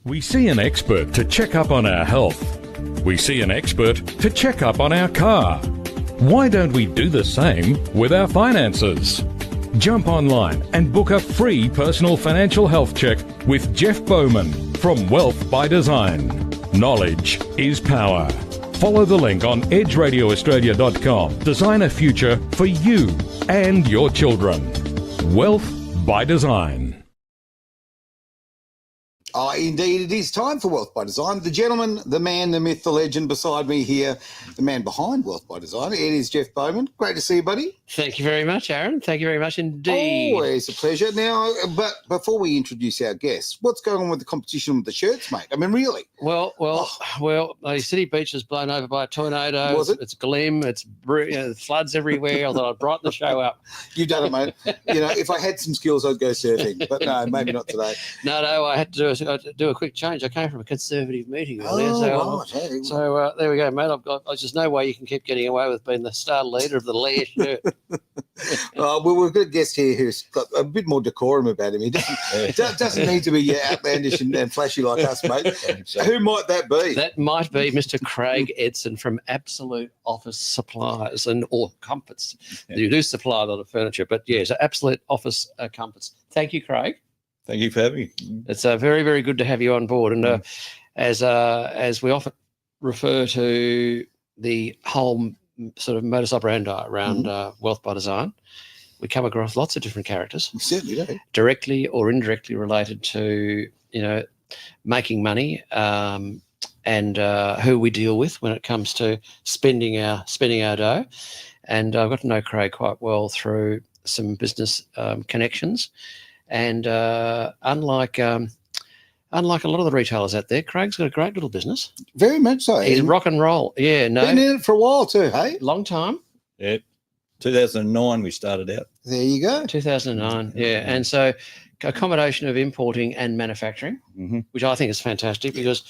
We see an expert to check up on our health. We see an expert to check up on our car. Why don't we do the same with our finances? Jump online and book a free personal financial health check with Jeff Bowman from Wealth by Design. Knowledge is power. Follow the link on edgeradioaustralia.com. Design a future for you and your children. Wealth by Design. Indeed, it is time for Wealth by Design. The gentleman, the man, the myth, the legend beside me here, the man behind Wealth by Design, it is Jeff Bowman. Great to see you, buddy. Thank you very much, Aaron. Thank you very much indeed. Always a pleasure. Now, but before we introduce our guests, what's going on with the competition with the shirts, mate? I mean, really? Well, the City Beach was blown over by a tornado. Was it? It's glim. It's floods everywhere. Although I'd brighten the show up. You've done it, mate. If I had some skills, I'd go surfing. But no, maybe not today. No, I had to do a quick change. I came from a Conservative meeting earlier. Right. So there we go, mate. There's just no way you can keep getting away with being the star leader of the Lair shirt. Well, we've got a guest here who's got a bit more decorum about him. He doesn't need to be outlandish and flashy like us, mate. So. Who might that be? That might be Mr. Craig Edson from Absolute Office Supplies or Comforts. Yeah. You do supply a lot of furniture, but yeah, so Absolute Office Comforts. Thank you, Craig. Thank you for having me. It's very, very good to have you on board. And as we often refer to the whole sort of modus operandi around Wealth by Design, we come across lots of different characters. We certainly do. Directly or indirectly related to, making money and who we deal with when it comes to spending our dough. And I've got to know Craig quite well through some business connections. And unlike a lot of the retailers out there, Craig's got a great little business. Very much so. He's rock and roll. Yeah, no. Been in it for a while too, hey? Long time. Yeah. 2009 we started out. There you go. 2009, yeah. And so a combination of importing and manufacturing, which I think is fantastic because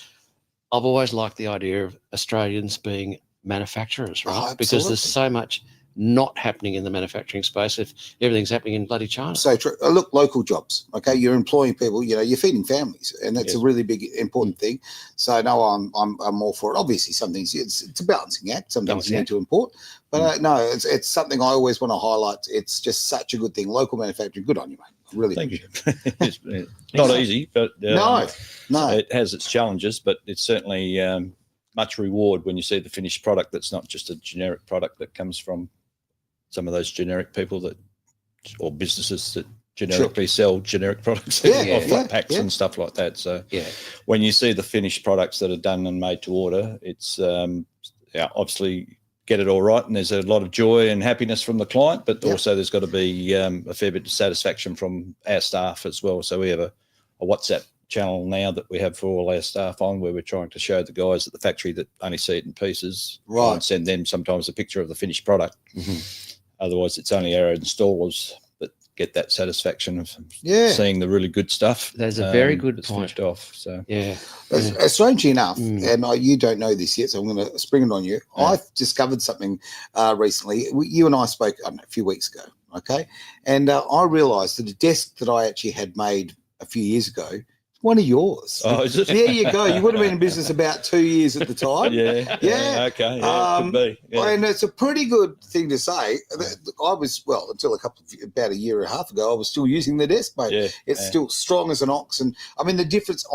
I've always liked the idea of Australians being manufacturers, right? Oh, because there's so much not happening in the manufacturing space if everything's happening in bloody China. So true. Look, local jobs, okay? You're employing people, you're feeding families, and that's a really big, important thing. So, no, I'm all for it. Obviously, some things, it's a balancing act. Sometimes you need to import. But no, it's something I always want to highlight. It's just such a good thing. Local manufacturing, good on you, mate. Really. Thank you. It's not easy, but no. It has its challenges, but it's certainly much reward when you see the finished product that's not just a generic product that comes from some of those generic people or businesses that generically sell generic products or flat packs and stuff like that. So when you see the finished products that are done and made to order, it's obviously get it all right, and there's a lot of joy and happiness from the client, but also there's got to be a fair bit of satisfaction from our staff as well. So we have a WhatsApp channel now that we have for all our staff on, where we're trying to show the guys at the factory that only see it in pieces, and send them sometimes a picture of the finished product. Otherwise, it's only our installers that get that satisfaction of seeing the really good stuff. There's a very good point. Finished off. So strangely enough, and you don't know this yet, so I'm going to spring it on you. I've discovered something recently. You and I spoke a few weeks ago, okay? And I realised that a desk that I actually had made a few years ago, one of yours. Oh, is it? There you go. You would have been in business about 2 years at the time. Yeah. Okay. Could be. Yeah. And it's a pretty good thing to say. I was, until about a year and a half ago, I was still using the desk, mate. Yeah. It's still strong as an ox. And I mean, the difference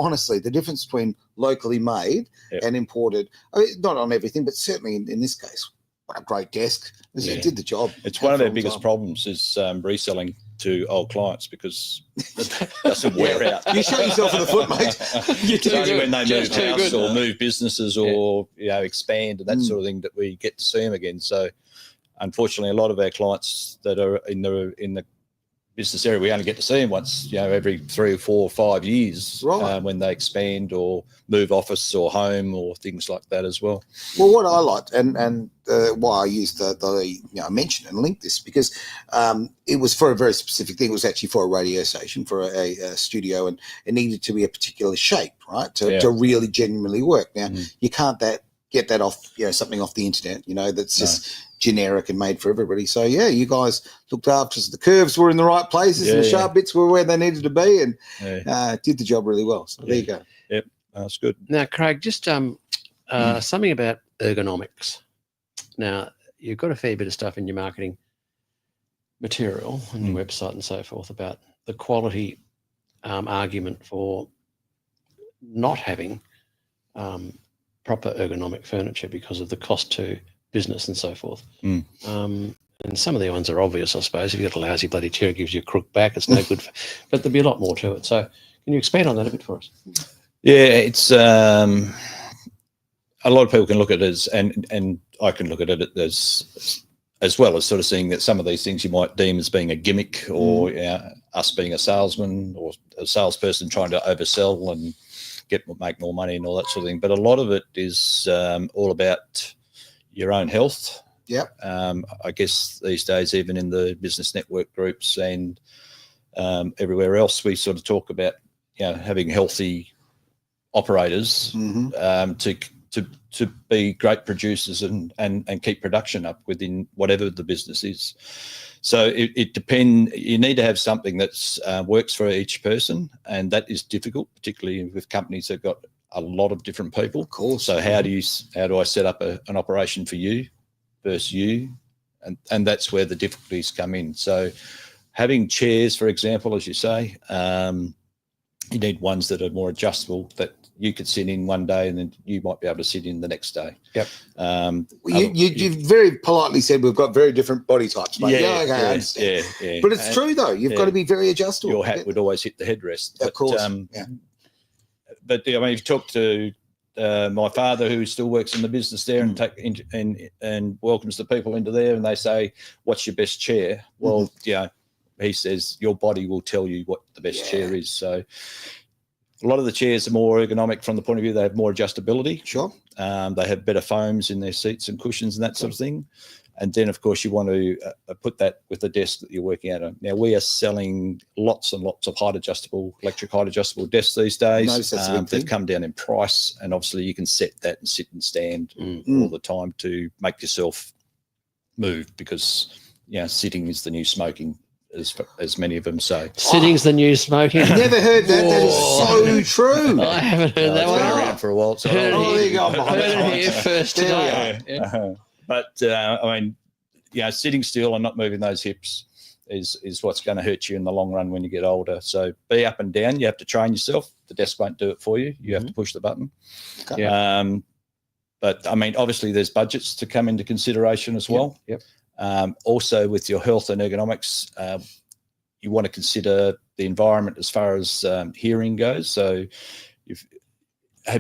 between locally made and imported, I mean, not on everything, but certainly in this case, a great desk. It did the job. It's one of their biggest problems is reselling to old clients because it doesn't wear out. You shot yourself in the foot, mate. It's only when they move house or move businesses or expand and that sort of thing that we get to see them again. So, unfortunately, a lot of our clients that are in the business area, we only get to see them once, every 3 or 4 or 5 years when they expand or move office or home or things like that as well. Well, what I liked and why I used I mentioned and linked this because it was for a very specific thing. It was actually for a radio station, for a studio, and it needed to be a particular shape, right, to really genuinely work. Now, you can't get that off, something off the internet, that's just generic and made for everybody. So yeah, you guys looked after us. The curves were in the right places and the sharp bits were where they needed to be, and did the job really well. So there you go. Yep, that's good. Now, Craig, just something about ergonomics. Now, you've got a fair bit of stuff in your marketing material on your website and so forth about the quality argument for not having proper ergonomic furniture because of the cost to business and so forth. And some of the ones are obvious, I suppose. If you've got a lousy bloody chair, it gives you a crook back. It's no good. But there'll be a lot more to it. So can you expand on that a bit for us? Yeah, it's a lot of people can look at it as, and I can look at it as well as sort of seeing that some of these things you might deem as being a gimmick, or us being a salesman or a salesperson trying to oversell and make more money and all that sort of thing. But a lot of it is all about your own health. Yep. I guess these days, even in the business network groups and everywhere else, we sort of talk about having healthy operators to be great producers and keep production up within whatever the business is. So it depends. You need to have something that's works for each person, and that is difficult, particularly with companies that got a lot of different people. Of course. So how do I set up an operation for you versus you, and that's where the difficulties come in. So having chairs, for example, as you say, you need ones that are more adjustable, that you could sit in one day and then you might be able to sit in the next day. Yep. You very politely said we've got very different body types, mate. I understand. Yeah. But it's true though. You've got to be very adjustable. Your hat would always hit the headrest. Of course. But I mean, if you talk to my father, who still works in the business there and welcomes the people into there, and they say, "What's your best chair?" Well, he says your body will tell you what the best chair is. So a lot of the chairs are more ergonomic from the point of view they have more adjustability. Sure. They have better foams in their seats and cushions and that sort of thing. And then, of course, you want to put that with the desk that you're working out on. Now, we are selling lots and lots of electric height adjustable desks these days. They've come down in price, and obviously you can set that and sit and stand all the time to make yourself move, because sitting is the new smoking, as many of them say. Sitting's the new smoking. Never heard that. That is so true. I haven't heard that one. It's been around for a while. So there you go. Heard it here first today. But I mean, sitting still and not moving those hips is what's going to hurt you in the long run when you get older. So be up and down. You have to train yourself. The desk won't do it for you. You have to push the button. Okay. But I mean, obviously, there's budgets to come into consideration as well. Yep. Also, with your health and ergonomics, you want to consider the environment as far as hearing goes. So, if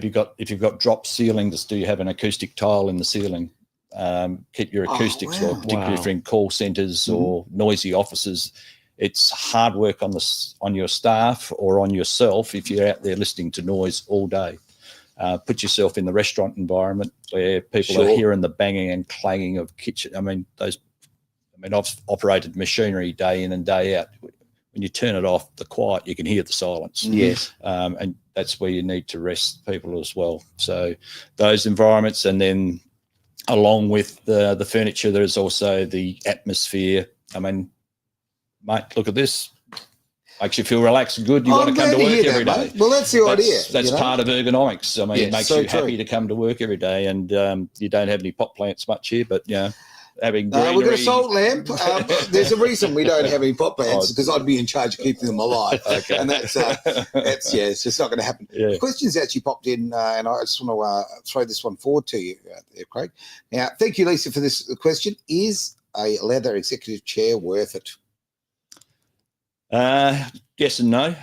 you've got drop ceilings, do you have an acoustic tile in the ceiling? Keep your acoustics well, particularly if you're in call centres or noisy offices. It's hard work on your staff or on yourself if you're out there listening to noise all day. Put yourself in the restaurant environment where people are hearing the banging and clanging of kitchen. I've operated machinery day in and day out. When you turn it off, the quiet, you can hear the silence. Yes. And that's where you need to rest people as well. So those environments, and then along with the furniture, there's also the atmosphere. I mean, mate, look at this. Makes you feel relaxed and good. You want to come to work every day. Mate. Well, that's the idea. That's part of ergonomics. I mean, it makes you happy to come to work every day. And you don't have any pot plants much here, but having greenery. We've got a salt lamp. There's a reason we don't have any pot plants, because I'd be in charge of keeping them alive. Okay. And that's it's just not going to happen. Yeah. The question's actually popped in, and I just want to throw this one forward to you, Craig. Now, thank you, Lisa, for this question. Is a leather executive chair worth it? Yes and no.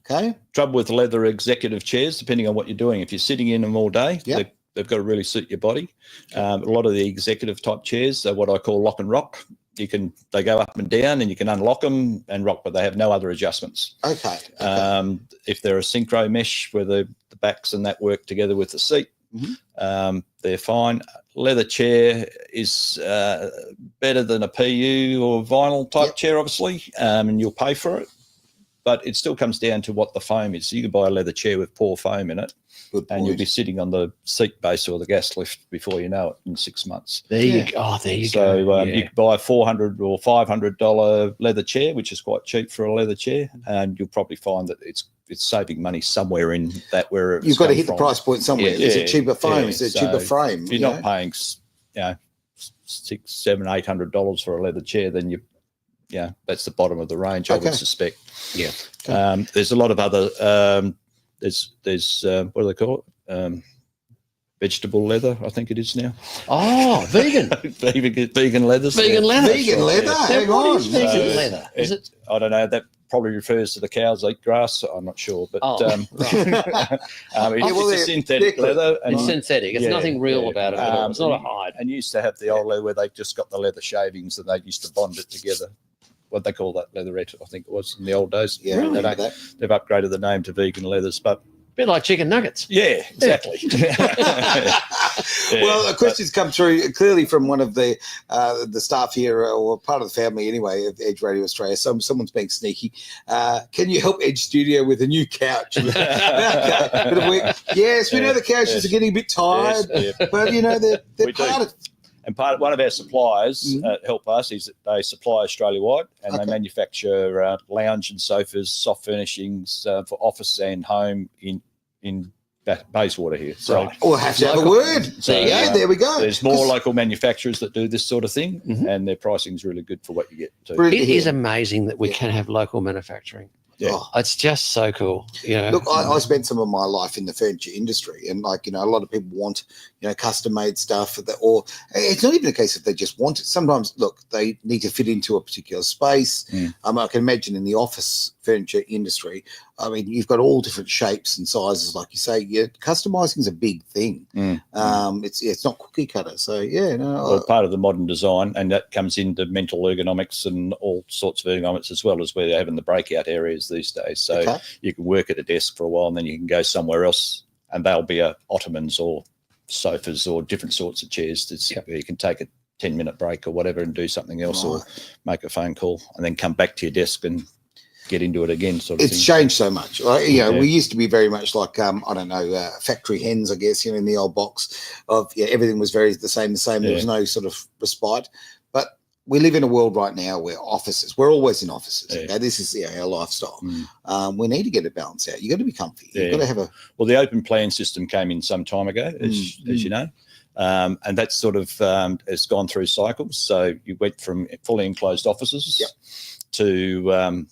Okay. Trouble with leather executive chairs, depending on what you're doing. If you're sitting in them all day, they've got to really suit your body. A lot of the executive type chairs are what I call lock and rock. They go up and down, and you can unlock them and rock, but they have no other adjustments. Okay. If they're a synchro mesh where the backs and that work together with the seat, they're fine. Leather chair is better than a PU or vinyl type chair, obviously, and you'll pay for it. but it still comes down to what the foam is. So you can buy a leather chair with poor foam in it, and you'll be sitting on the seat base or the gas lift before you know it in 6 months. There you go. Oh, there you go. So you can buy a $400 or $500 leather chair, which is quite cheap for a leather chair, and you'll probably find that it's saving money somewhere in that where you've got to hit the price point somewhere. Is it cheaper foam? Is it cheaper frame? If you're not paying, $600, $700, $800 for a leather chair, then that's the bottom of the range, I would suspect. Yeah. There's a lot of other. There's what do they call it? Vegetable leather, I think it is now. Oh, vegan. vegan leathers. Vegan leather. Vegan leather. Hang on. Vegan leather. Is it? I don't know. That probably refers to the cows eat grass. I'm not sure, but it's a synthetic leather. It's synthetic. It's nothing real about it. It's not a hide. And used to have the old leather where they just got the leather shavings and they used to bond it together. What they call that, leatherette, I think it was in the old days. Yeah, really? They've upgraded the name to vegan leathers, but bit like chicken nuggets. Yeah, exactly. Well, a question's come through clearly from one of the staff here, or part of the family anyway, of Edge Radio Australia. Someone's being sneaky. Can you help Edge Studio with a new couch? Yes, we know the couches are getting a bit tired, but they're part of. And one of our suppliers help us is that they supply Australia-wide, and they manufacture lounge and sofas, soft furnishings for office and home in Bayswater here. So we'll have to have a word. So, there we go. There's more local manufacturers that do this sort of thing, and their pricing is really good for what you get too. It is amazing that we can have local manufacturing. Yeah. It's just so cool. Look, I spent some of my life in the furniture industry, and a lot of people want, custom made stuff, or it's not even a case if they just want it. Sometimes, look, they need to fit into a particular space. I can imagine in the office furniture industry, I mean, you've got all different shapes and sizes, like you say. Customizing is a big thing. It's not cookie cutter. So well, part of the modern design, and that comes into mental ergonomics and all sorts of ergonomics, as well as where they're having the breakout areas these days. So you can work at a desk for a while, and then you can go somewhere else, and they'll be ottomans or sofas or different sorts of chairs. You can take a 10-minute break or whatever and do something else, or make a phone call, and then come back to your desk and get into it again. It's changed so much. We used to be very much like factory hens, I guess. In the old box of everything was very the same. There was no sort of respite. But we live in a world right now where we're always in offices. This is our lifestyle. We need to get it balanced out. You got to be comfy. You've got to have the open plan system came in some time ago, as you know. And that sort of has gone through cycles. So you went from fully enclosed offices to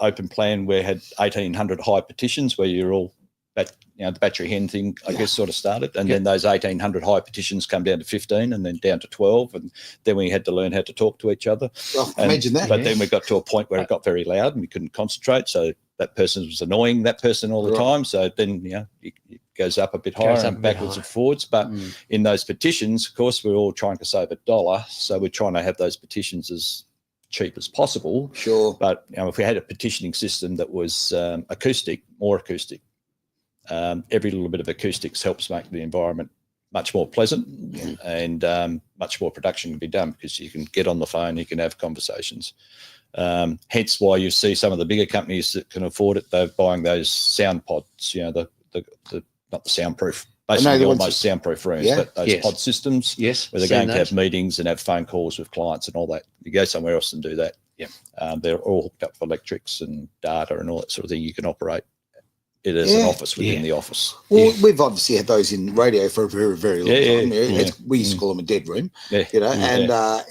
open plan, where had 1,800 high partitions, where you're all, the battery hen thing, I guess, sort of started. And then those 1,800 high partitions come down to 15 and then down to 12. And then we had to learn how to talk to each other. Imagine that. But then we got to a point where it got very loud and we couldn't concentrate. So that person was annoying that person all the time. So then, it goes up a bit higher and backwards and forwards. But in those petitions, of course, we're all trying to save $1. So we're trying to have those petitions as cheap as possible. Sure. But if we had a petitioning system that was more acoustic, every little bit of acoustics helps make the environment much more pleasant, and much more production can be done, because you can get on the phone, you can have conversations. Hence why you see some of the bigger companies that can afford it, they're buying those sound pods, the not the soundproof, basically almost soundproof rooms, but those pod systems, where they're going to have meetings and have phone calls with clients and all that. You go somewhere else and do that. They're all hooked up with electrics and data and all that sort of thing. You can operate it as an office within the office. Well, we've obviously had those in radio for a very, very long time. We used to call them a dead room, and I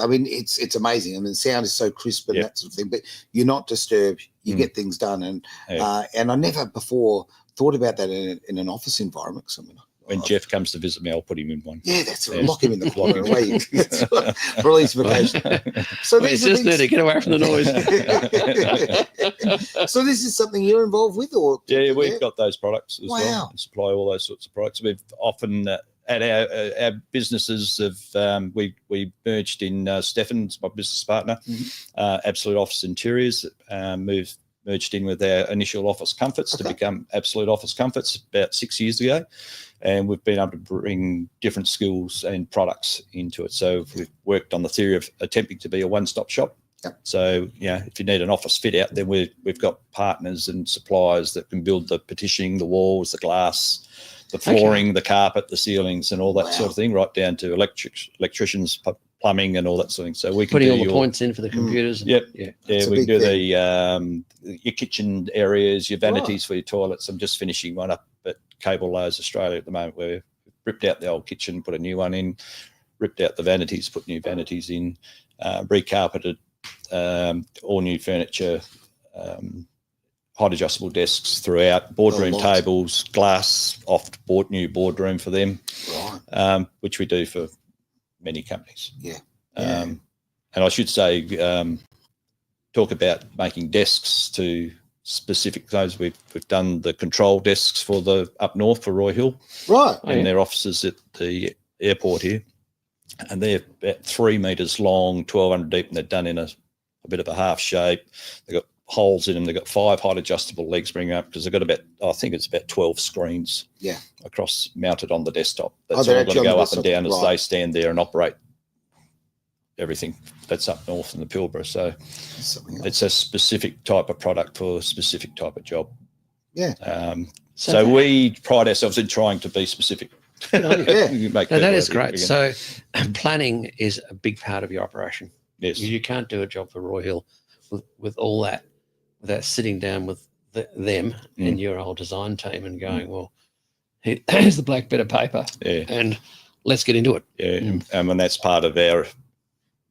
mean, it's amazing. I mean, the sound is so crisp and that sort of thing, but you're not disturbed. You get things done. And I never before thought about that in an office environment. So, when Jeff comes to visit me, I'll put him in one. Yeah, that's right. Lock him in the corner away. Release vacation. So it's just there to get away from the noise. So this is something you're involved with, or we've got those products as well, and supply all those sorts of products. We've often at our businesses we merged in Stefan's, my business partner, Absolute Office Interiors, merged in with our initial Office Comforts to become Absolute Office Comforts about 6 years ago. And we've been able to bring different skills and products into it. So we've worked on the theory of attempting to be a one-stop shop. Yep. So, if you need an office fit out, then we've got partners and suppliers that can build the partitioning, the walls, the glass, the flooring, the carpet, the ceilings, and all that sort of thing, right down to electricians, plumbing, and all that sort of thing. So we can putting do all the points in for the computers. Yeah, we can do thing. your kitchen areas, your vanities for your toilets. I'm just finishing one up at Cable Layers Australia at the moment, where we've ripped out the old kitchen, put a new one in, ripped out the vanities, put new vanities in, recarpeted, all new furniture, height adjustable desks throughout, boardroom tables, glass, new boardroom for them, which we do for many companies. And I should say, talk about making desks to specific those. We've done the control desks for the up north for Roy Hill, and their offices at the airport here, and they're about 3 meters long, 1,200 deep, and they're done in a bit of a half shape. They've got holes in them. They've got 5 height adjustable legs bringing up, because they've got about 12 screens across, mounted on the desktop. That's all got to go up and down as they stand there and operate everything that's up north in the Pilbara. So it's a specific type of product for a specific type of job. So we pride ourselves in trying to be specific. That is great. So planning is a big part of your operation. Yes. You can't do a job for Roy Hill with all that without sitting down with them and your whole design team and going, well, here's the black bit of paper and let's get into it. And that's part of our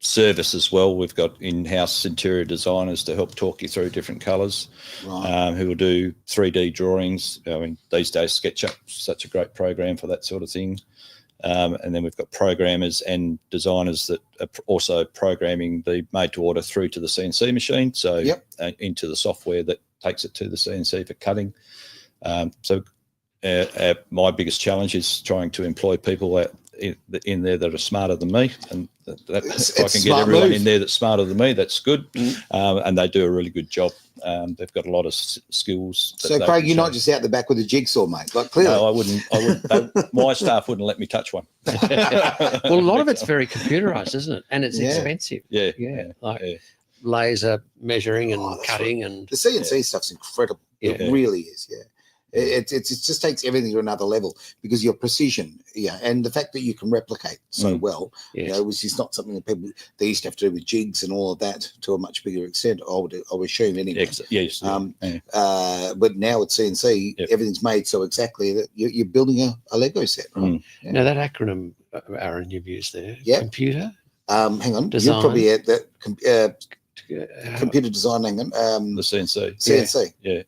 service as well. We've got in-house interior designers to help talk you through different colours, who will do 3D drawings. I mean, these days SketchUp is such a great program for that sort of thing. And then we've got programmers and designers that are also programming the made-to-order through to the CNC machine, so into the software that takes it to the CNC for cutting. So my biggest challenge is trying to employ people in there that are smarter than me, and if I can get everyone in there that's smarter than me, that's good. And they do a really good job. They've got a lot of skills. So Craig, you're not just out the back with a jigsaw, mate. Like, clearly. No, I wouldn't. My staff wouldn't let me touch one. Well, a lot of it's very computerized, isn't it? And it's expensive. Laser measuring and cutting, and the CNC stuff's incredible. It really is. It just takes everything to another level, because your precision, and the fact that you can replicate so well, which is not something that they used to have to do with jigs and all of that to a much bigger extent. I would assume anyway. But now with CNC, everything's made so exactly that you're building a Lego set. Right? Now that acronym, Aaron, you've used there, computer. Hang on, design. You're probably at that computer design. Hang on, the CNC. CNC.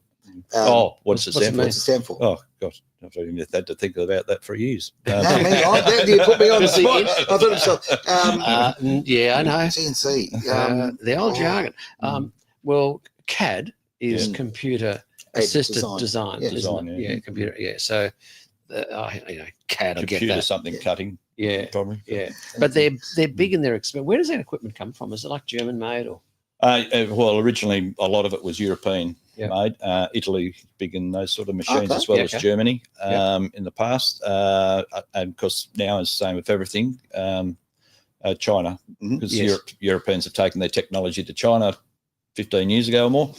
What does it stand for? What's it stand for? Oh, gosh, I've even had to think about that for years. You put me on the spot. I thought it was I know. CNC. The old jargon. Well, CAD is computer assisted design. Computer. Yeah. So, CAD. Computer something cutting. Probably. Yeah. But they're big in their expense. Where does that equipment come from? Is it like German made or? Well, originally a lot of it was European made. Italy big in those sort of machines, as well as Germany in the past. And of course now is the same with everything. China, because Europeans have taken their technology to China 15 years ago or more,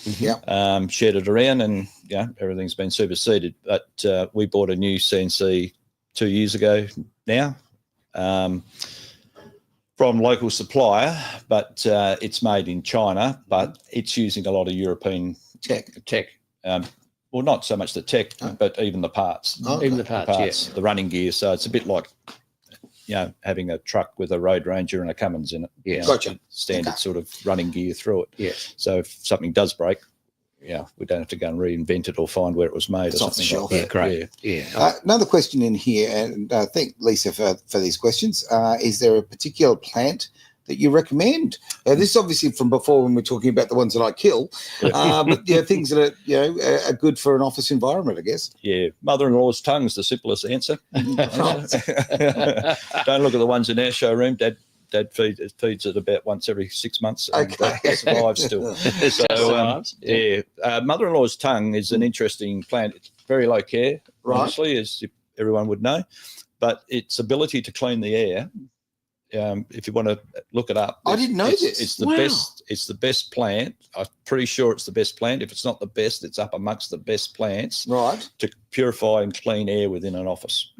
shared it around, and everything's been superseded. But we bought a new CNC 2 years ago now. From local supplier, but it's made in China, but it's using a lot of European tech. Well, not so much the tech, but even the parts. Even the parts, the running gear. So it's a bit like, having a truck with a Road Ranger and a Cummins in it. Gotcha. Standard sort of running gear through it. So if something does break, we don't have to go and reinvent it or find where it was made. It's or off the something shelf. like that. Great. Another question in here, and thank Lisa for these questions. Is there a particular plant that you recommend? This is obviously from before when we're talking about the ones that I kill, but things that are good for an office environment, I guess. Yeah, mother-in-law's tongue is the simplest answer. Don't look at the ones in our showroom. Dad feeds it about once every 6 months and survives still. Mother-in-law's tongue is an interesting plant. It's very low care, obviously, as everyone would know, but its ability to clean the air if you want to look it up, I didn't know this. It's the best. It's the best plant. I'm pretty sure it's the best plant. If it's not the best, it's up amongst the best plants. Right. To purify and clean air within an office.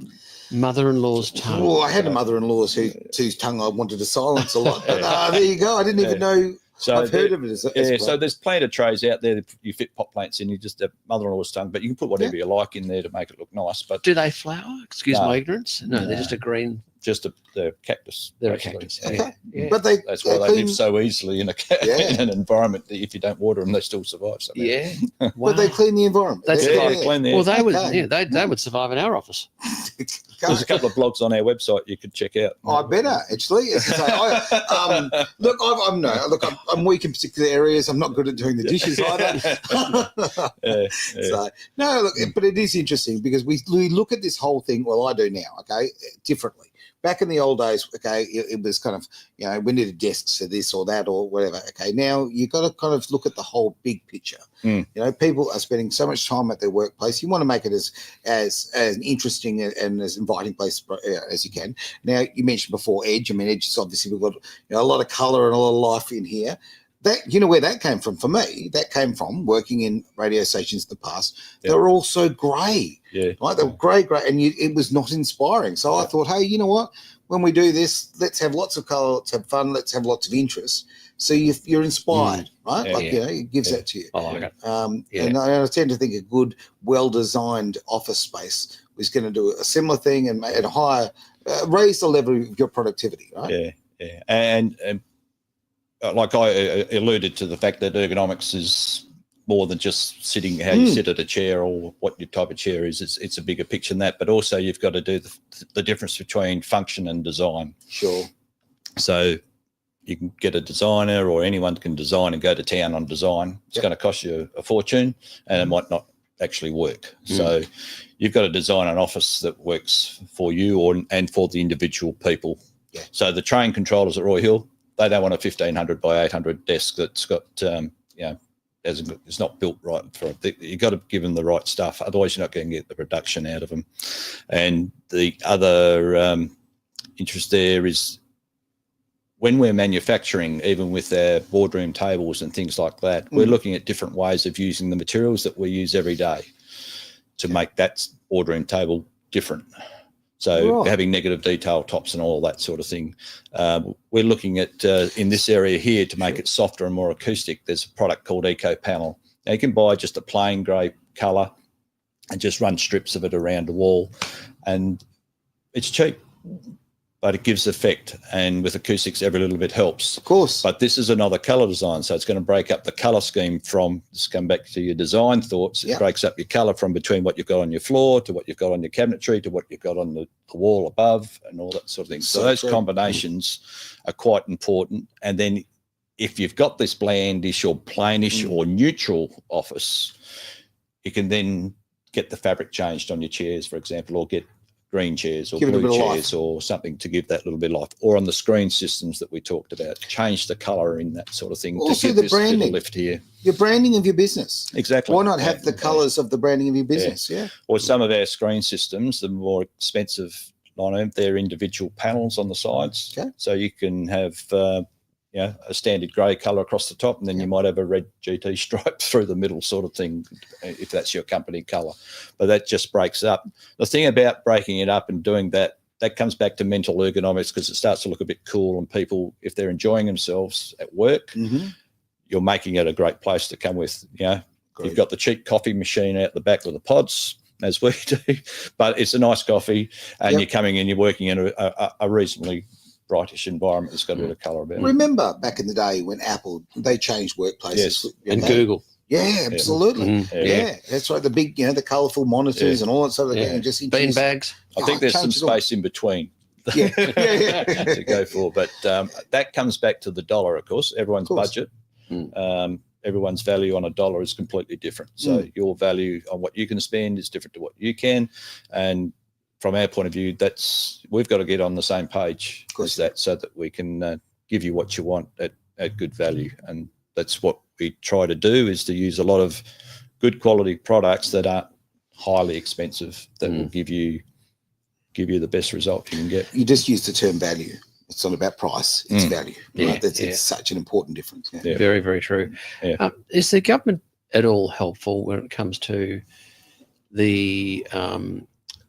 Mother-in-law's tongue. Well, I had a mother-in-law whose tongue I wanted to silence a lot. But there you go. I didn't even know. So I've heard of it as so there's planter trays out there that you fit pot plants in. You just have mother-in-law's tongue, but you can put whatever you like in there to make it look nice. But do they flower? Excuse my ignorance. No, they're just a green. Just a cactus. They're basically. a cactus. Okay. Yeah. But that's why they live so easily in an environment that if you don't water them, they still survive. Somehow. Yeah. Wow. But they clean the environment. That's they clean the air. Well, they would. Okay. Yeah, they would survive in our office. There's a couple of blogs on our website you could check out. I better actually. As I say, look, I'm weak in particular areas. I'm not good at doing the dishes either. So no, look, but it is interesting because we look at this whole thing. Well, I do now. Okay, differently. Back in the old days, okay, it was kind of, we needed desks for this or that or whatever. Okay, now you've got to kind of look at the whole big picture. People are spending so much time at their workplace. You want to make it as interesting and as inviting place as you can. Now, you mentioned before Edge. I mean, Edge is obviously, we've got a lot of colour and a lot of life in here. That, where that came from for me, that came from working in radio stations in the past. They were all so grey. Yeah. Right? They were grey, and it was not inspiring. So I thought, hey, you know what? When we do this, let's have lots of colour, let's have fun, let's have lots of interest. So you're inspired, right? It gives that to you. I like it. And I tend to think a good, well-designed office space is going to do a similar thing and at a higher, raise the level of your productivity, right? Yeah. And like I alluded to the fact that ergonomics is more than just sitting, how you sit at a chair or what your type of chair is. It's a bigger picture than that, but also you've got to do the difference between function and design. Sure. So you can get a designer or anyone can design and go to town on design. It's going to cost you a fortune and it might not actually work. So you've got to design an office that works for you and for the individual people. Yeah. So the train controllers at Roy Hill, they don't want a 1500 by 800 desk that's got, it's not built right for it. You've got to give them the right stuff. Otherwise, you're not going to get the production out of them. And the other interest there is when we're manufacturing, even with our boardroom tables and things like that, we're looking at different ways of using the materials that we use every day to make that boardroom table different. So having negative detail tops and all that sort of thing. We're looking at, in this area here, to make it softer and more acoustic, there's a product called Eco Panel. Now, you can buy just a plain grey colour and just run strips of it around the wall. And it's cheap, but it gives effect. And with acoustics, every little bit helps. Of course. But this is another colour design, so it's going to break up the colour scheme from, just come back to your design thoughts, it breaks up your colour from between what you've got on your floor to what you've got on your cabinetry to what you've got on the wall above and all that sort of thing. So those combinations are quite important. And then if you've got this blandish or plainish or neutral office, you can then get the fabric changed on your chairs, for example, or get green chairs or blue chairs or something to give that little bit of life, or on the screen systems that we talked about, change the colour in that sort of thing. Also to give the this branding, little lift here. Your branding of your business. Exactly. Why not have the colours of the branding of your business? Yeah. Or some of our screen systems, the more expensive line, they're individual panels on the sides. Okay. So you can have a standard grey colour across the top, and then you might have a red GT stripe through the middle sort of thing, if that's your company colour. But that just breaks up. The thing about breaking it up and doing that comes back to mental ergonomics, because it starts to look a bit cool, and people, if they're enjoying themselves at work, you're making it a great place to come with. You've got the cheap coffee machine out the back with the pods, as we do, but it's a nice coffee, and you're coming in, you're working in a reasonably brightish environment that's got a bit of colour about it. Remember back in the day when Apple, they changed workplaces. Yes, and Google. Yeah, absolutely. Yeah, that's right. The big, the colourful monitors and all that sort of thing. Just bean bags. I think there's some space in between. To go for, but that comes back to the dollar, of course. Everyone's budget, everyone's value on a dollar is completely different. So your value on what you can spend is different to what you can, and from our point of view, we've got to get on the same page as that, so that we can give you what you want at good value. And that's what we try to do, is to use a lot of good quality products that aren't highly expensive, that will give you the best result you can get. You just use the term value. It's not about price; it's value. Yeah, Right? It's such an important difference. Yeah. Yeah. Very, very true. Yeah. Is the government at all helpful when it comes to the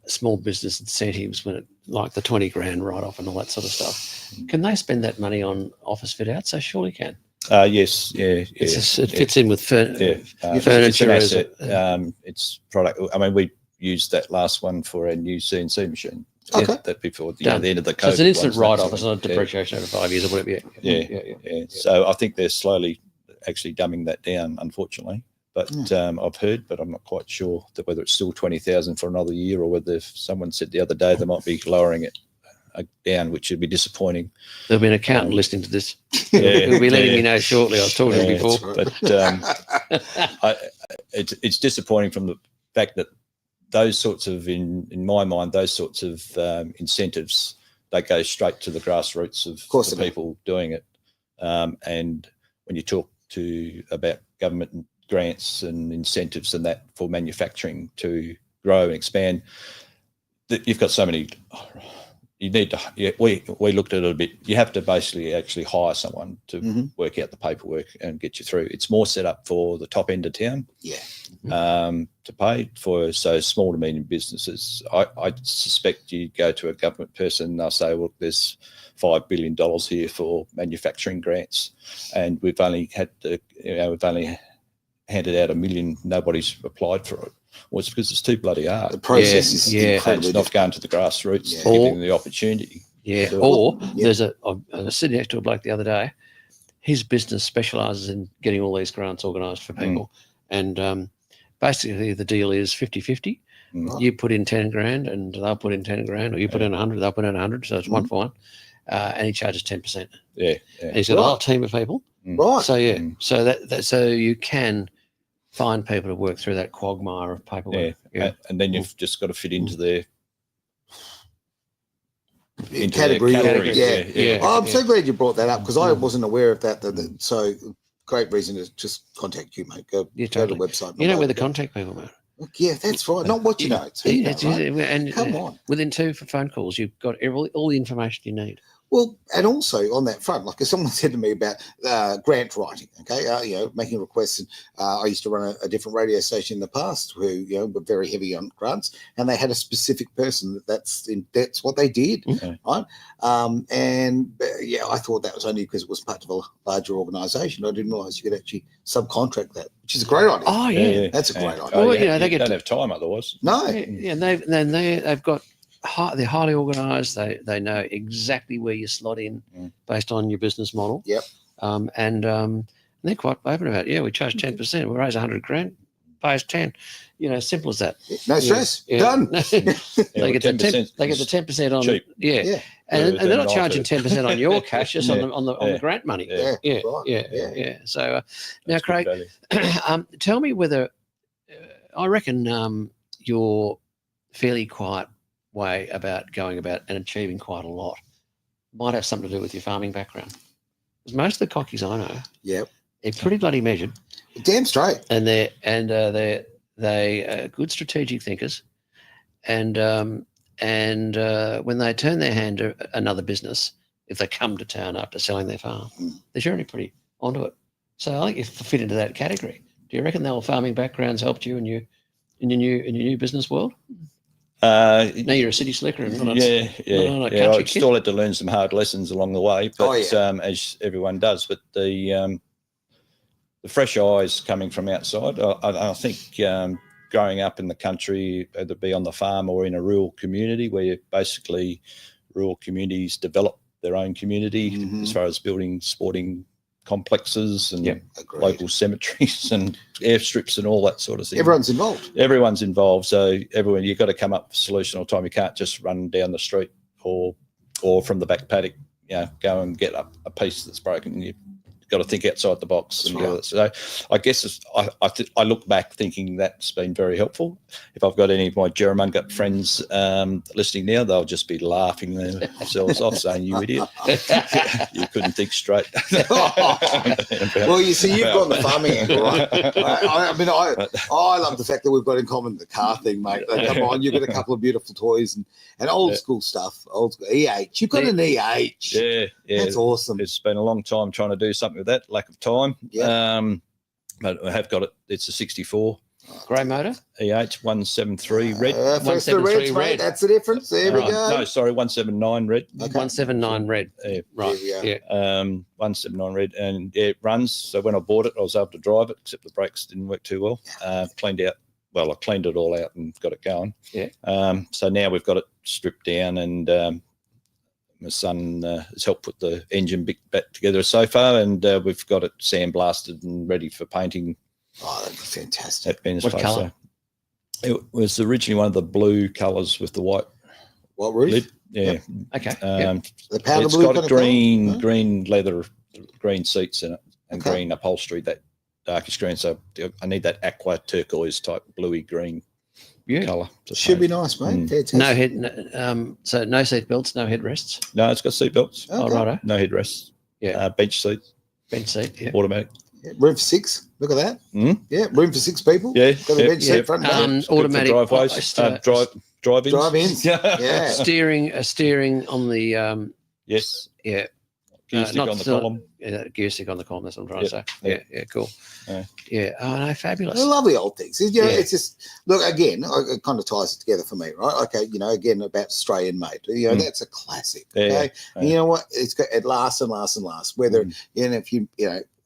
small business incentives, like the 20 grand write-off and all that sort of stuff? Can they spend that money on office fit-outs? They surely can. Yes, yeah. It fits in with furniture. It's an asset. It's product. I mean, we used that last one for our new CNC machine. Okay. That before the end of the COVID. So it's an instant ones, write-off. It's not a depreciation over 5 years or whatever. Yeah. So I think they're slowly actually dumbing that down, unfortunately. But I've heard, but I'm not quite sure that whether it's still 20,000 for another year or whether someone said the other day they might be lowering it down, which would be disappointing. There'll be an accountant listening to this. Yeah, He'll be letting me know shortly. I was talking to him before. But it's disappointing from the fact that those sorts of, in my mind, those sorts of incentives, they go straight to the grassroots of the people doing it. And when you talk about government grants and incentives and that for manufacturing to grow and expand, you've got so many. You need to. We looked at it a bit. You have to basically actually hire someone to work out the paperwork and get you through. It's more set up for the top end of town. Yeah. To pay for small to medium businesses. I suspect you go to a government person and they'll say, "Look, there's $5 billion here for manufacturing grants, and we've only handed out 1 million. Nobody's applied for it." Well, it's because it's too bloody hard. The process is incredibly it's not going to the grassroots, giving the opportunity. Yeah. There's I was sitting next to a bloke the other day. His business specialises in getting all these grants organised for people. And basically the deal is 50-50. You put in 10 grand and they'll put in 10 grand, or you put in 100, they'll put in 100. So it's 1 for 1. And he charges 10%. Yeah. And he's got a whole team of people. Right. So so you can find people to work through that quagmire of paperwork. Yeah. And then you've just got to fit into their categories. Yeah. I'm so glad you brought that up, because I wasn't aware of that. So great reason to just contact you, mate. Go to the website. You know where to contact people, mate. Yeah, that's right. Not what you know. It's who you know, right? And come on. Within 2 phone calls, you've got all the information you need. Well, and also on that front, like if someone said to me about grant writing, making requests. And I used to run a different radio station in the past who, were very heavy on grants, and they had a specific person that's what they did, right? I thought that was only because it was part of a larger organisation. I didn't realise you could actually subcontract that, which is a great idea. Oh yeah, that's a great idea. Well, they don't have time otherwise. No, and they've got. They're highly organised. They know exactly where you slot in based on your business model. Yep. And they're quite open about it. Yeah, we charge 10%. We raise 100 grand, pay us 10. Simple as that. No stress. Done. They get the 10%. They get the 10% on. Cheap. Yeah. And they're not charging 10% on your cash, just on the grant money. Yeah. So now, Craig, tell me whether I reckon you're fairly quiet way about going about and achieving quite a lot might have something to do with your farming background, because most of the cockies I know, they're pretty bloody measured, damn straight, and they're good strategic thinkers, and when they turn their hand to another business, if they come to town after selling their farm, they're generally pretty onto it. So I think you fit into that category. Do you reckon their farming backgrounds helped you in your new business world? Now you're a city slicker and I still had to learn some hard lessons along the way, but as everyone does. But the fresh eyes coming from outside, I think growing up in the country, either be on the farm or in a rural community, where basically rural communities develop their own community as far as building sporting complexes and local cemeteries and airstrips and all that sort of thing. Everyone's involved. So you've got to come up with a solution all the time. You can't just run down the street or from the back paddock, go and get a piece that's broken. You've got to think outside the box. So I guess I look back thinking that's been very helpful. If I've got any of my Jerramungup friends listening now, they'll just be laughing themselves off, saying, "You idiot, you couldn't think straight." Well, you see, you've got the farming angle, right? I love the fact that we've got in common the car thing, mate. Like, come on, you've got a couple of beautiful toys and old school stuff. Old school EH. You've got an EH. Yeah. That's awesome. It's been a long time trying to do something with that. Lack of time. Yeah. But I have got it. It's a 64. Grey motor? EH 173 red. First the reds, red. That's the difference. There we go. No, sorry, 179 red. Okay. 179 red. Right. Yeah. 179 red, and it runs. So when I bought it, I was able to drive it, except the brakes didn't work too well. Cleaned out. Well, I cleaned it all out and got it going. Yeah. So now we've got it stripped down, and my son has helped put the engine back together so far, and we've got it sandblasted and ready for painting. Oh, that'd be fantastic. What colour? So it was originally one of the blue colours with the white roof? lid. Yeah. Yep. Okay. The powder it's blue got green leather, green seats in it, and green upholstery, that darkish green. So I need that aqua turquoise type bluey green colour. Should be nice, mate. No so no seat belts, no headrests. No, it's got seat belts. Oh, righto. No headrests. Yeah. Bench seats. Bench seat. Yeah. Automatic. Yeah, room for 6. Look at that. Mm? Yeah, room for 6 people. Yeah. Got a bench seat front and back. Automatic driveways. Drive-ins. Drive-ins. Yeah. Steering on the yes. Yeah. Gear stick on the column. Yeah, gear stick on the column. That's what I'm trying to say. Yeah, cool. Yeah. Oh no, fabulous. They're lovely old things. It's just, look, again, it kind of ties it together for me, right? Okay, again, about Australian made. That's a classic. Okay. And you know what? It lasts and lasts and lasts. Whether if you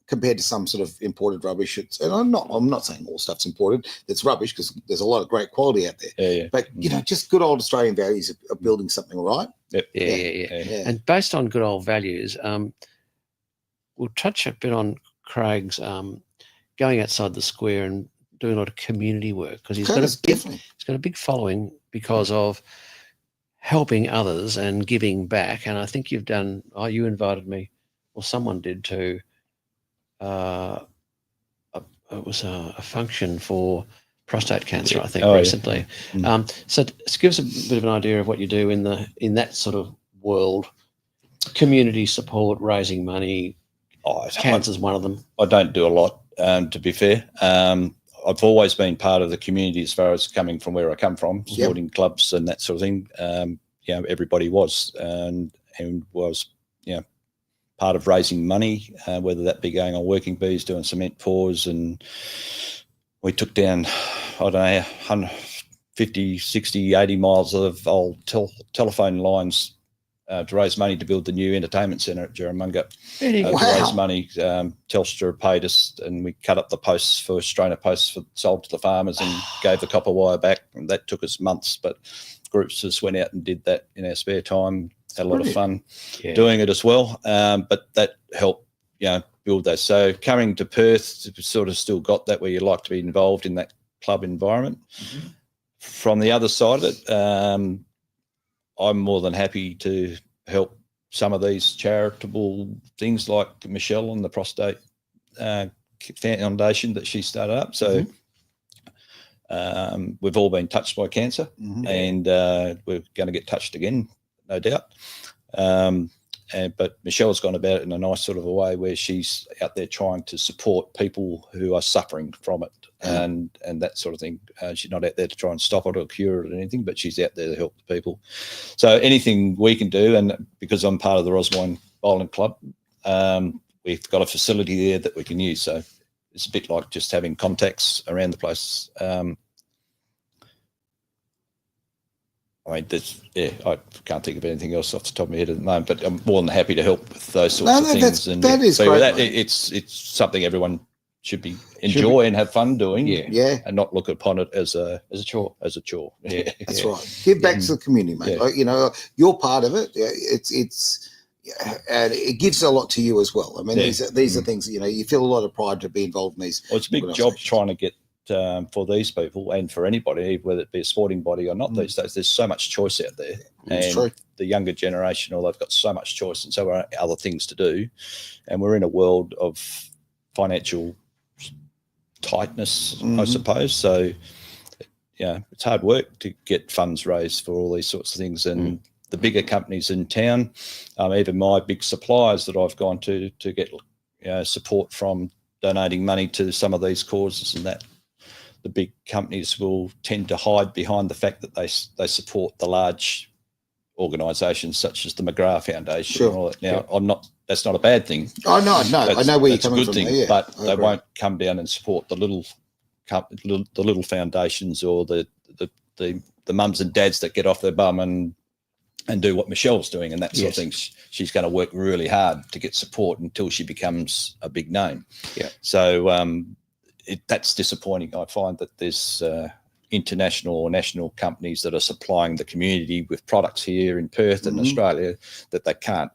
compared to some sort of imported rubbish, and I'm not saying all stuff's imported. That's rubbish, because there's a lot of great quality out there. Yeah. But just good old Australian values of building something right. Yep. Yeah. And based on good old values, we'll touch a bit on Craig's going outside the square and doing a lot of community work, because he's got a big following because of helping others and giving back. And I think you've done. You invited me, or someone did, to. It was a function for prostate cancer, I think, recently. Yeah. So give us a bit of an idea of what you do in that sort of world. Community support, raising money. Cancer's one of them. I don't do a lot, to be fair. I've always been part of the community as far as coming from where I come from, supporting clubs and that sort of thing. Everybody was and was part of raising money, whether that be going on working bees, doing cement pours, and we took down, I don't know, 150, 60, 80 miles of old telephone lines to raise money to build the new entertainment centre at Jerramungup. To raise money, Telstra paid us, and we cut up the posts for strainer posts sold to the farmers and gave the copper wire back, and that took us months, but groups just went out and did that in our spare time. Had a lot of fun doing it as well, but that helped, build those. So coming to Perth, sort of still got that, where you like to be involved in that club environment. Mm-hmm. From the other side of it, I'm more than happy to help some of these charitable things, like Michelle and the Prostate Foundation that she started up. So we've all been touched by cancer, and we're going to get touched again, no doubt. But Michelle's gone about it in a nice sort of a way, where she's out there trying to support people who are suffering from it, and that sort of thing. She's not out there to try and stop it or cure it or anything, but she's out there to help the people. So anything we can do, and because I'm part of the Roswine Bowling Club, we've got a facility there that we can use. So it's a bit like just having contacts around the place. I can't think of anything else off the top of my head at the moment, but I'm more than happy to help with those sorts of things. That is great. It's something everyone should enjoy and have fun doing, and not look upon it as a chore. Yeah, that's right. Give back to the community, mate. You're part of it. And it gives a lot to you as well. I mean, these are things, you feel a lot of pride to be involved in these. Well, it's a big job trying to get for these people, and for anybody, whether it be a sporting body or not, these days. There's so much choice out there, It's true. the younger generation, or they've got so much choice and so many other things to do, and we're in a world of financial tightness, I suppose. So, it's hard work to get funds raised for all these sorts of things. And the bigger companies in town, even my big suppliers that I've gone to get support from, donating money to some of these causes, and that the big companies will tend to hide behind the fact that they support the large organisations such as the McGrath Foundation. Sure. And all that. Now, that's not a bad thing. Oh no, I know where you're coming from. Thing, but they won't come down and support the little foundations, or the mums and dads that get off their bum and do what Michelle's doing and that sort of thing. She's going to work really hard to get support until she becomes a big name. Yeah. So that's disappointing. I find that there's international or national companies that are supplying the community with products here in Perth and Australia, that they can't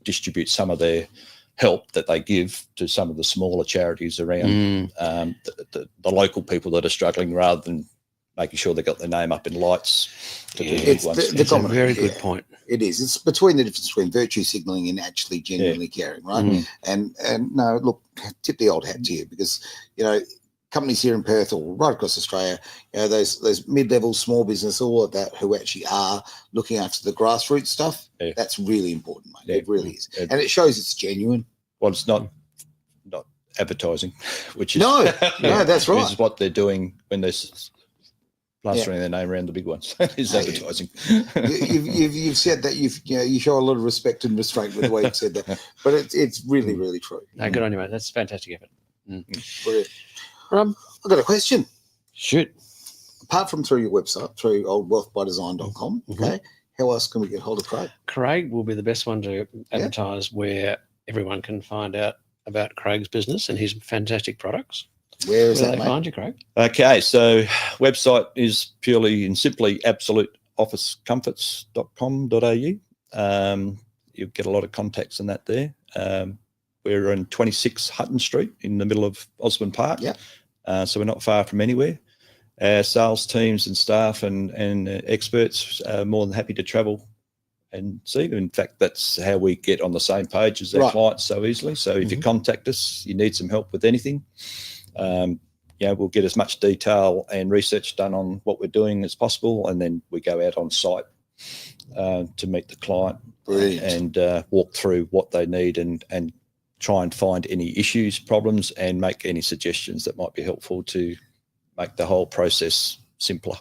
distribute some of their help that they give to some of the smaller charities around, the local people that are struggling, rather than making sure they got their name up in lights. It's a very good point. It is. It's between the difference between virtue signalling and actually genuinely caring, right? And no, look, tip the old hat to you, because companies here in Perth or right across Australia, those mid-level small business, all of that, who actually are looking after the grassroots stuff. Yeah. That's really important, mate. Yeah. It really is, and it shows it's genuine. Well, it's not advertising, which is no, that's right. Is what they're doing when they're plastering their name around the big ones. Is advertising. You've said that. You show a lot of respect and restraint with the way you've said that, but it's really, really true. No, good on you, mate. That's a fantastic effort. Brilliant. I've got a question. Shoot. Apart from through your website, through oldwealthbydesign.com, okay, how else can we get hold of Craig? Craig will be the best one to advertise, where everyone can find out about Craig's business and his fantastic products. Where is that, they mate? find you, Craig? Okay, so website is purely and simply absoluteofficecomforts.com.au. You'll get a lot of contacts in that there. We're on 26 Hutton Street in the middle of Osborne Park. Yeah. So we're not far from anywhere. Our sales teams and staff and experts are more than happy to travel and see them. In fact, that's how we get on the same page as our clients so easily. So if you contact us, you need some help with anything, we'll get as much detail and research done on what we're doing as possible, and then we go out on site to meet the client and walk through what they need and try and find any issues, problems, and make any suggestions that might be helpful to make the whole process simpler.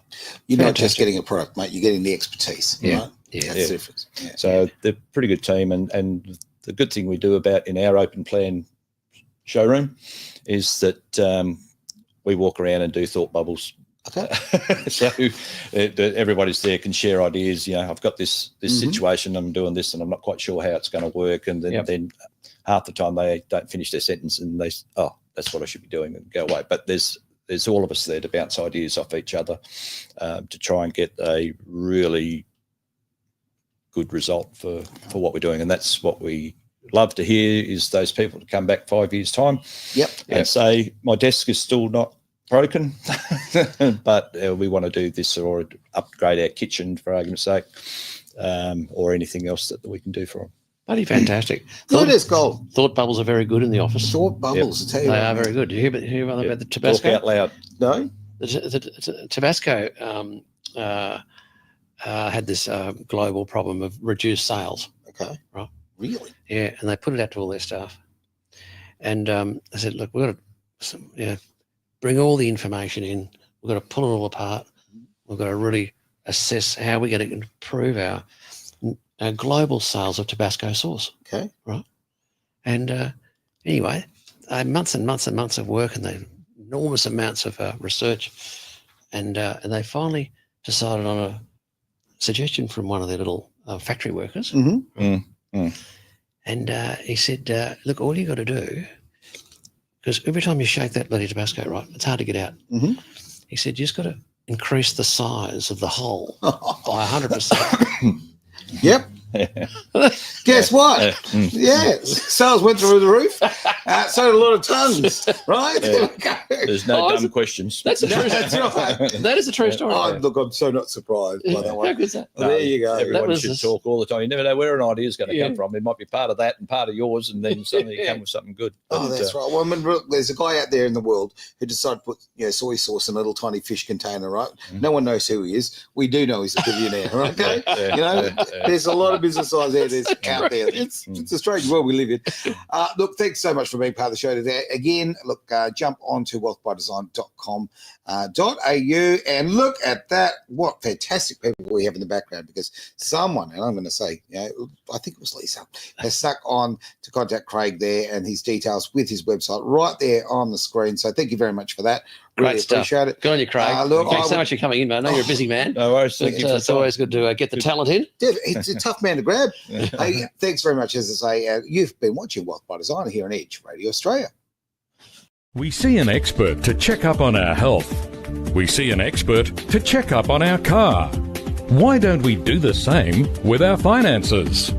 You're not just getting a product, mate. You're getting the expertise. Right? Yeah, that's the difference. Yeah. So they're a pretty good team, and the good thing we do about in our open plan showroom is that we walk around and do thought bubbles. Okay. So everybody's there, can share ideas. I've got this situation, I'm doing this, and I'm not quite sure how it's going to work. And then half the time they don't finish their sentence and they, that's what I should be doing, and go away. But there's all of us there to bounce ideas off each other to try and get a really good result for what we're doing. And that's what we love to hear, is those people to come back 5 years' time and say, my desk is still not broken, but we want to do this, or upgrade our kitchen, for argument's sake, or anything else that we can do for them. Bloody fantastic. Thought bubbles are very good in the office. Thought bubbles, they are very good. Do you hear about the Tabasco? Talk out loud. No? The Tabasco had this global problem of reduced sales. Okay. Right. Really? Yeah, and they put it out to all their staff. And I said, look, we've got to bring all the information in. We've got to pull it all apart. We've got to really assess how we're going to improve our global sales of Tabasco sauce. Okay. Right. And anyway, months and months and months of work, and enormous amounts of research. And they finally decided on a suggestion from one of their little factory workers. And he said, look, all you got to do, because every time you shake that bloody Tabasco, right, it's hard to get out. He said, you just got to increase the size of the hole by 100%. Yep. Guess what? Yeah, sales went through the roof. So did a lot of tons, right? There's no dumb questions. That's a true. That's right. That is a true story. Oh, look, I'm so not surprised by that How one. good's that? There you go. Everyone should talk all the time. You never know where an idea is going to come from. It might be part of that and part of yours, and then suddenly you come with something good. Oh, that's right. Well, I mean, look, there's a guy out there in the world who decided to put soy sauce in a little tiny fish container, right? No one knows who he is. We do know he's a billionaire, okay? There's a lot of business ideas out there. It's a strange world we live in. Look, thanks so much for being part of the show today. Again, look, jump on to wealthbydesign.com.au and look at that. What fantastic people we have in the background, because someone, and I'm going to say, I think it was Lisa, has stuck on to contact Craig there, and his details with his website right there on the screen. So thank you very much for that. Really appreciate it. Good on you, Craig. Look, thanks so much for coming in, man. I know you're a busy man. No worries. It's always good to get the talent in. It's a tough man to grab. Hey, thanks very much. As I say, you've been watching Wealth by Design here on Edge Radio Australia. We see an expert to check up on our health. We see an expert to check up on our car. Why don't we do the same with our finances?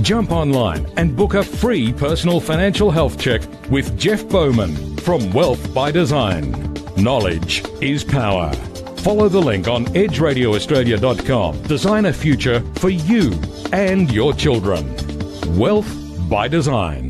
Jump online and book a free personal financial health check with Jeff Bowman from Wealth by Design. Knowledge is power. Follow the link on edgeradioaustralia.com. Design a future for you and your children. Wealth by Design.